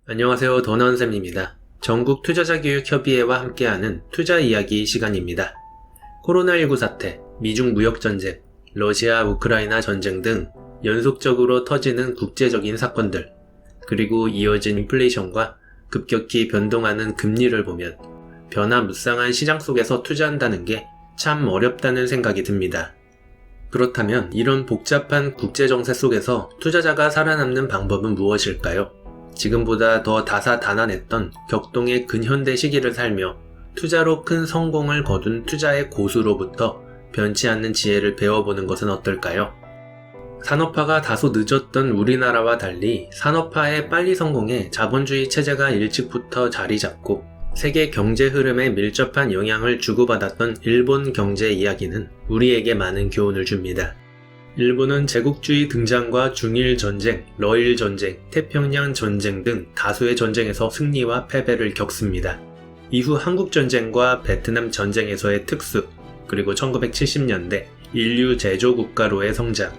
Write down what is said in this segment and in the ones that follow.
안녕하세요. 더나은쌤입니다. 전국 투자자교육협의회와 함께하는 투자 이야기 시간입니다. 코로나19 사태, 미중 무역전쟁, 러시아 우크라이나 전쟁 등 연속적으로 터지는 국제적인 사건들, 그리고 이어진 인플레이션과 급격히 변동하는 금리를 보면 변화무쌍한 시장 속에서 투자한다는 게 참 어렵다는 생각이 듭니다. 그렇다면 이런 복잡한 국제정세 속에서 투자자가 살아남는 방법은 무엇일까요? 지금보다 더 다사다난했던 격동의 근현대 시기를 살며 투자로 큰 성공을 거둔 투자의 고수로부터 변치 않는 지혜를 배워보는 것은 어떨까요? 산업화가 다소 늦었던 우리나라와 달리 산업화에 빨리 성공해 자본주의 체제가 일찍부터 자리 잡고 세계 경제 흐름에 밀접한 영향을 주고받았던 일본 경제 이야기는 우리에게 많은 교훈을 줍니다. 일본은 제국주의 등장과 중일 전쟁, 러일 전쟁, 태평양 전쟁 등 다수의 전쟁에서 승리와 패배를 겪습니다. 이후 한국 전쟁과 베트남 전쟁에서의 특수, 그리고 1970년대 인류 제조 국가로의 성장,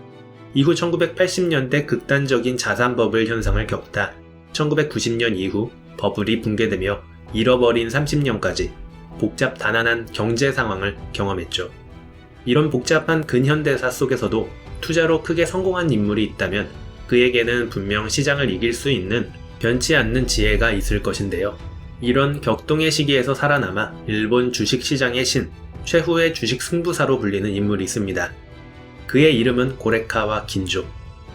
이후 1980년대 극단적인 자산버블 현상을 겪다 1990년 이후 버블이 붕괴되며 잃어버린 30년까지 복잡다난한 경제 상황을 경험했죠. 이런 복잡한 근현대사 속에서도 투자로 크게 성공한 인물이 있다면 그에게는 분명 시장을 이길 수 있는 변치 않는 지혜가 있을 것인데요. 이런 격동의 시기에서 살아남아 일본 주식시장의 신, 최후의 주식 승부사로 불리는 인물이 있습니다. 그의 이름은 고레카와 긴조.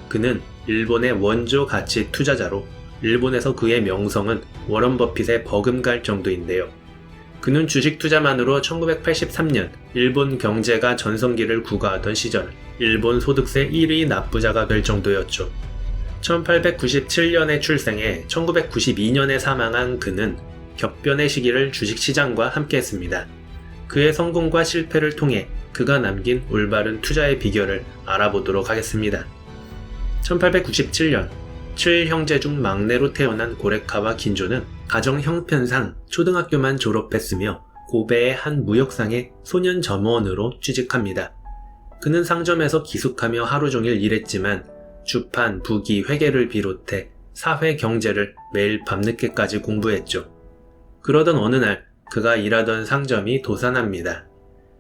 그는 일본의 원조 가치 투자자로 일본에서 그의 명성은 워런 버핏에 버금갈 정도인데요. 그는 주식 투자만으로 1983년 일본 경제가 전성기를 구가하던 시절 일본 소득세 1위 납부자가 될 정도였죠. 1897년에 출생해 1992년에 사망한 그는 격변의 시기를 주식시장과 함께했습니다. 그의 성공과 실패를 통해 그가 남긴 올바른 투자의 비결을 알아보도록 하겠습니다. 1897년 7형제 중 막내로 태어난 고레카와 긴조는 가정 형편상 초등학교만 졸업했으며 고베의 한 무역상의 소년 점원으로 취직합니다. 그는 상점에서 기숙하며 하루 종일 일했지만 주판, 부기, 회계를 비롯해 사회 경제를 매일 밤늦게까지 공부했죠. 그러던 어느 날 그가 일하던 상점이 도산합니다.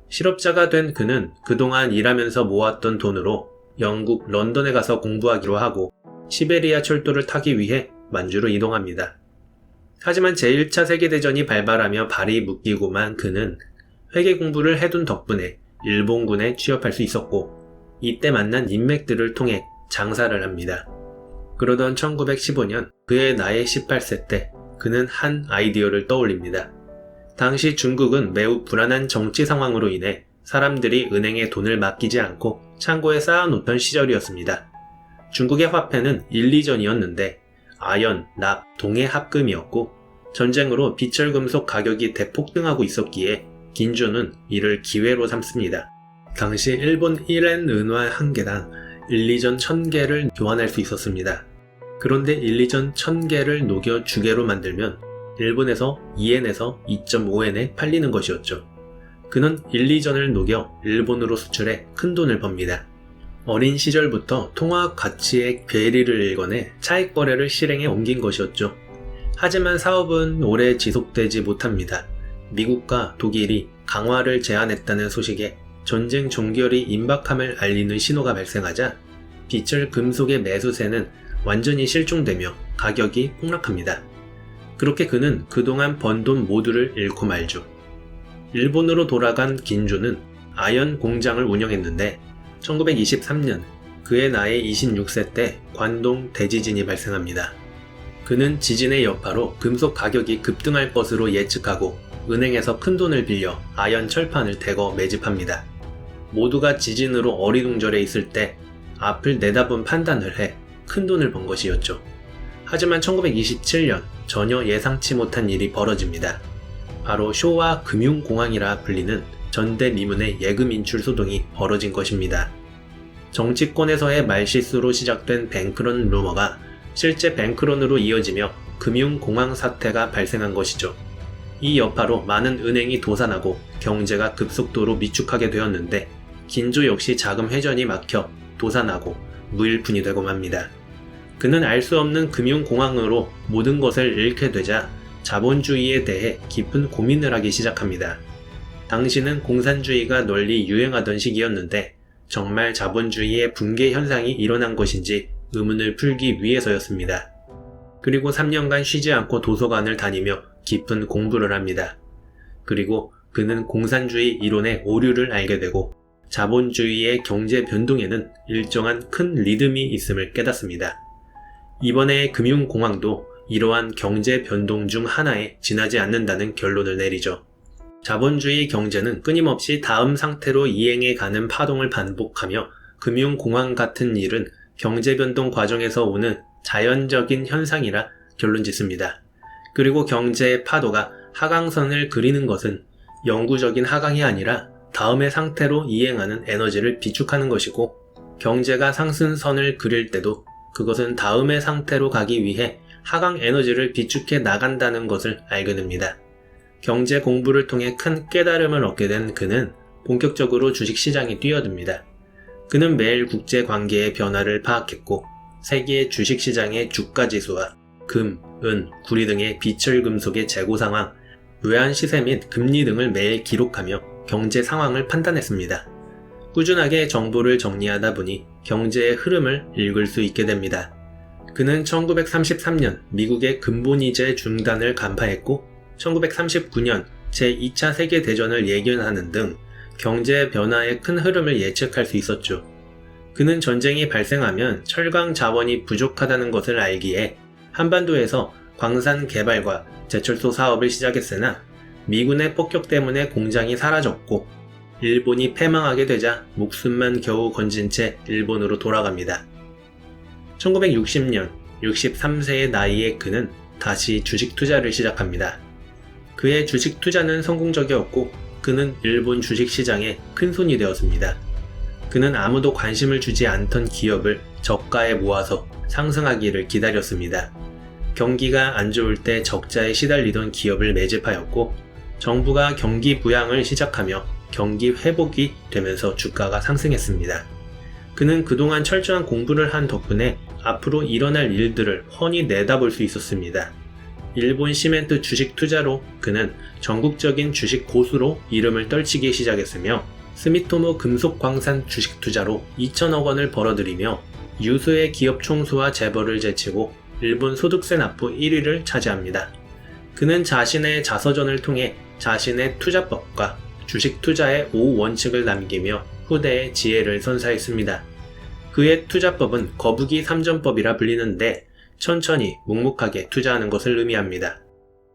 실업자가 된 그는 그동안 일하면서 모았던 돈으로 영국 런던에 가서 공부하기로 하고 시베리아 철도를 타기 위해 만주로 이동합니다. 하지만 제1차 세계대전이 발발하며 발이 묶이고만 그는 회계 공부를 해둔 덕분에 일본군에 취업할 수 있었고 이때 만난 인맥들을 통해 장사를 합니다. 그러던 1915년 그의 나이 18세 때 그는 한 아이디어를 떠올립니다. 당시 중국은 매우 불안한 정치 상황으로 인해 사람들이 은행에 돈을 맡기지 않고 창고에 쌓아놓던 시절이었습니다. 중국의 화폐는 1, 2전이었는데 아연, 납, 동의 합금이었고 전쟁으로 비철금속 가격이 대폭등하고 있었기에 긴조는 이를 기회로 삼습니다. 당시 일본 1엔 은화 1개당 1, 2전 1000개를 교환할 수 있었습니다. 그런데 1, 2전 1000개를 녹여 주개로 만들면 일본에서 2엔에서 2.5엔에 팔리는 것이었죠. 그는 1, 2전을 녹여 일본으로 수출해 큰 돈을 법니다. 어린 시절부터 통화 가치의 괴리를 일궈내 차익 거래를 실행에 옮긴 것이었죠. 하지만 사업은 오래 지속되지 못합니다. 미국과 독일이 강화를 제안했다는 소식에 전쟁 종결이 임박함을 알리는 신호가 발생하자 비철 금속의 매수세는 완전히 실종되며 가격이 폭락합니다. 그렇게 그는 그동안 번 돈 모두를 잃고 말죠. 일본으로 돌아간 긴조는 아연 공장을 운영했는데 1923년 그의 나이 26세 때 관동 대지진이 발생합니다. 그는 지진의 여파로 금속 가격이 급등할 것으로 예측하고 은행에서 큰 돈을 빌려 아연 철판을 대거 매집합니다. 모두가 지진으로 어리둥절해 있을 때 앞을 내다본 판단을 해 큰 돈을 번 것이었죠. 하지만 1927년 전혀 예상치 못한 일이 벌어집니다. 바로 쇼와 금융공황이라 불리는 전대미문의 예금 인출 소동이 벌어진 것입니다. 정치권에서의 말실수로 시작된 뱅크런 루머가 실제 뱅크런으로 이어지며 금융공황 사태가 발생한 것이죠. 이 여파로 많은 은행이 도산하고 경제가 급속도로 미축하게 되었는데 긴조 역시 자금 회전이 막혀 도산하고 무일푼이 되고 맙니다. 그는 알 수 없는 금융공황으로 모든 것을 잃게 되자 자본주의에 대해 깊은 고민을 하기 시작합니다. 당시는 공산주의가 널리 유행하던 시기였는데 정말 자본주의의 붕괴 현상이 일어난 것인지 의문을 풀기 위해서였습니다. 그리고 3년간 쉬지 않고 도서관을 다니며 깊은 공부를 합니다. 그리고 그는 공산주의 이론의 오류를 알게 되고 자본주의의 경제 변동에는 일정한 큰 리듬이 있음을 깨닫습니다. 이번에의 금융공황도 이러한 경제 변동 중 하나에 지나지 않는다는 결론을 내리죠. 자본주의 경제는 끊임없이 다음 상태로 이행해 가는 파동을 반복하며 금융공황 같은 일은 경제 변동 과정에서 오는 자연적인 현상이라 결론 짓습니다. 그리고 경제의 파도가 하강선을 그리는 것은 영구적인 하강이 아니라 다음의 상태로 이행하는 에너지를 비축하는 것이고, 경제가 상승선을 그릴 때도 그것은 다음의 상태로 가기 위해 하강 에너지를 비축해 나간다는 것을 알게 됩니다. 경제 공부를 통해 큰 깨달음을 얻게 된 그는 본격적으로 주식시장에 뛰어듭니다. 그는 매일 국제 관계의 변화를 파악했고 세계 주식시장의 주가지수와 금, 은, 구리 등의 비철금속의 재고 상황, 외환 시세 및 금리 등을 매일 기록하며 경제 상황을 판단했습니다. 꾸준하게 정보를 정리하다 보니 경제의 흐름을 읽을 수 있게 됩니다. 그는 1933년 미국의 근본이제 중단을 간파했고 1939년 제2차 세계대전을 예견하는 등 경제 변화의 큰 흐름을 예측할 수 있었죠. 그는 전쟁이 발생하면 철강 자원이 부족하다는 것을 알기에 한반도에서 광산 개발과 제철소 사업을 시작했으나 미군의 폭격 때문에 공장이 사라졌고 일본이 패망하게 되자 목숨만 겨우 건진 채 일본으로 돌아갑니다. 1960년 63세의 나이에 그는 다시 주식 투자를 시작합니다. 그의 주식 투자는 성공적이었고 그는 일본 주식시장의 큰손이 되었습니다. 그는 아무도 관심을 주지 않던 기업을 저가에 모아서 상승하기를 기다렸습니다. 경기가 안 좋을 때 적자에 시달리던 기업을 매집하였고 정부가 경기 부양을 시작하며 경기 회복이 되면서 주가가 상승했습니다. 그는 그동안 철저한 공부를 한 덕분에 앞으로 일어날 일들을 훤히 내다볼 수 있었습니다. 일본 시멘트 주식 투자로 그는 전국적인 주식 고수로 이름을 떨치기 시작했으며 스미토모 금속광산 주식 투자로 2천억 원을 벌어들이며 유수의 기업 총수와 재벌을 제치고 일본 소득세 납부 1위를 차지합니다. 그는 자신의 자서전을 통해 자신의 투자법과 주식 투자의 5원칙을 남기며 후대의 지혜를 선사했습니다. 그의 투자법은 거북이 3전법이라 불리는데 천천히 묵묵하게 투자하는 것을 의미합니다.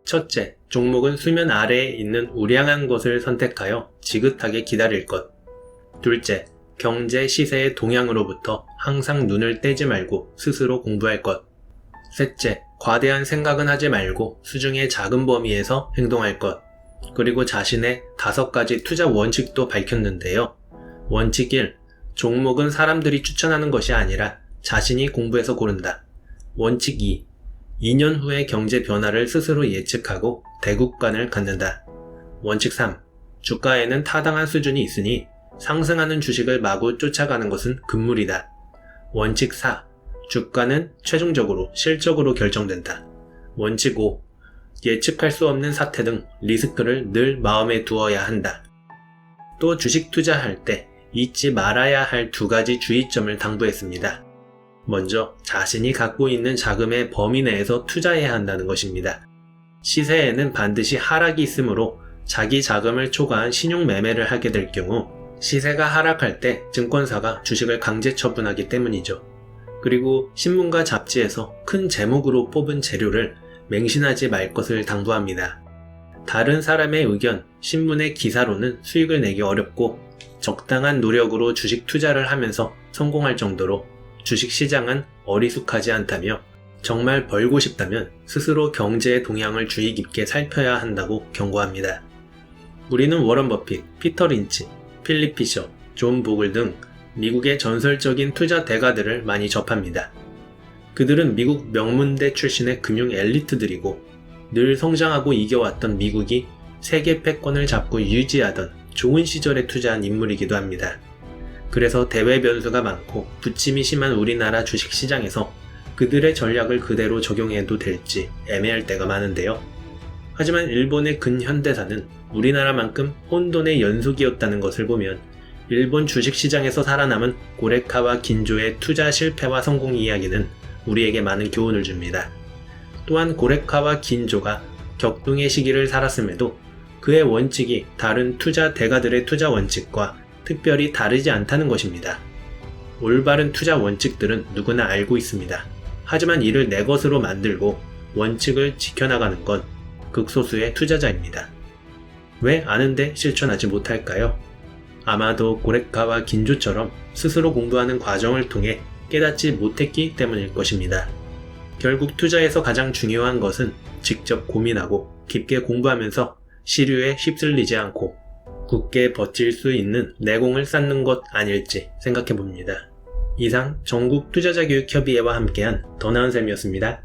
첫째, 종목은 수면 아래에 있는 우량한 것을 선택하여 지긋하게 기다릴 것. 둘째, 경제 시세의 동향으로부터 항상 눈을 떼지 말고 스스로 공부할 것. 셋째, 과대한 생각은 하지 말고 수중의 작은 범위에서 행동할 것. 그리고 자신의 5가지 투자 원칙도 밝혔는데요. 원칙 1. 종목은 사람들이 추천하는 것이 아니라 자신이 공부해서 고른다. 원칙 2. 2년 후의 경제 변화를 스스로 예측하고 대국관을 갖는다. 원칙 3. 주가에는 타당한 수준이 있으니 상승하는 주식을 마구 쫓아가는 것은 금물이다. 원칙 4. 주가는 최종적으로 실적으로 결정된다. 원칙 5. 예측할 수 없는 사태 등 리스크를 늘 마음에 두어야 한다. 또 주식 투자할 때 잊지 말아야 할 2가지 주의점을 당부했습니다. 먼저 자신이 갖고 있는 자금의 범위 내에서 투자해야 한다는 것입니다. 시세에는 반드시 하락이 있으므로 자기 자금을 초과한 신용 매매를 하게 될 경우 시세가 하락할 때 증권사가 주식을 강제 처분하기 때문이죠. 그리고 신문과 잡지에서 큰 제목으로 뽑은 재료를 맹신하지 말 것을 당부합니다. 다른 사람의 의견, 신문의 기사로는 수익을 내기 어렵고 적당한 노력으로 주식 투자를 하면서 성공할 정도로 주식시장은 어리숙하지 않다며 정말 벌고 싶다면 스스로 경제의 동향을 주의 깊게 살펴야 한다고 경고합니다. 우리는 워런 버핏, 피터 린치, 필립 피셔, 존 보글 등 미국의 전설적인 투자 대가들을 많이 접합니다. 그들은 미국 명문대 출신의 금융 엘리트들이고 늘 성장하고 이겨왔던 미국이 세계 패권을 잡고 유지하던 좋은 시절에 투자한 인물이기도 합니다. 그래서 대외 변수가 많고 부침이 심한 우리나라 주식시장에서 그들의 전략을 그대로 적용해도 될지 애매할 때가 많은데요. 하지만 일본의 근현대사는 우리나라만큼 혼돈의 연속이었다는 것을 보면 일본 주식시장에서 살아남은 고레카와 긴조의 투자 실패와 성공 이야기는 우리에게 많은 교훈을 줍니다. 또한 고레카와 긴조가 격동의 시기를 살았음에도 그의 원칙이 다른 투자 대가들의 투자 원칙과 특별히 다르지 않다는 것입니다. 올바른 투자 원칙들은 누구나 알고 있습니다. 하지만 이를 내 것으로 만들고 원칙을 지켜나가는 건 극소수의 투자자입니다. 왜 아는데 실천하지 못할까요? 아마도 고레카와 긴조처럼 스스로 공부하는 과정을 통해 깨닫지 못했기 때문일 것입니다. 결국 투자에서 가장 중요한 것은 직접 고민하고 깊게 공부하면서 시류에 휩쓸리지 않고 굳게 버틸 수 있는 내공을 쌓는 것 아닐지 생각해 봅니다. 이상 전국 투자자교육협의회와 함께한 더 나은 쌤이었습니다.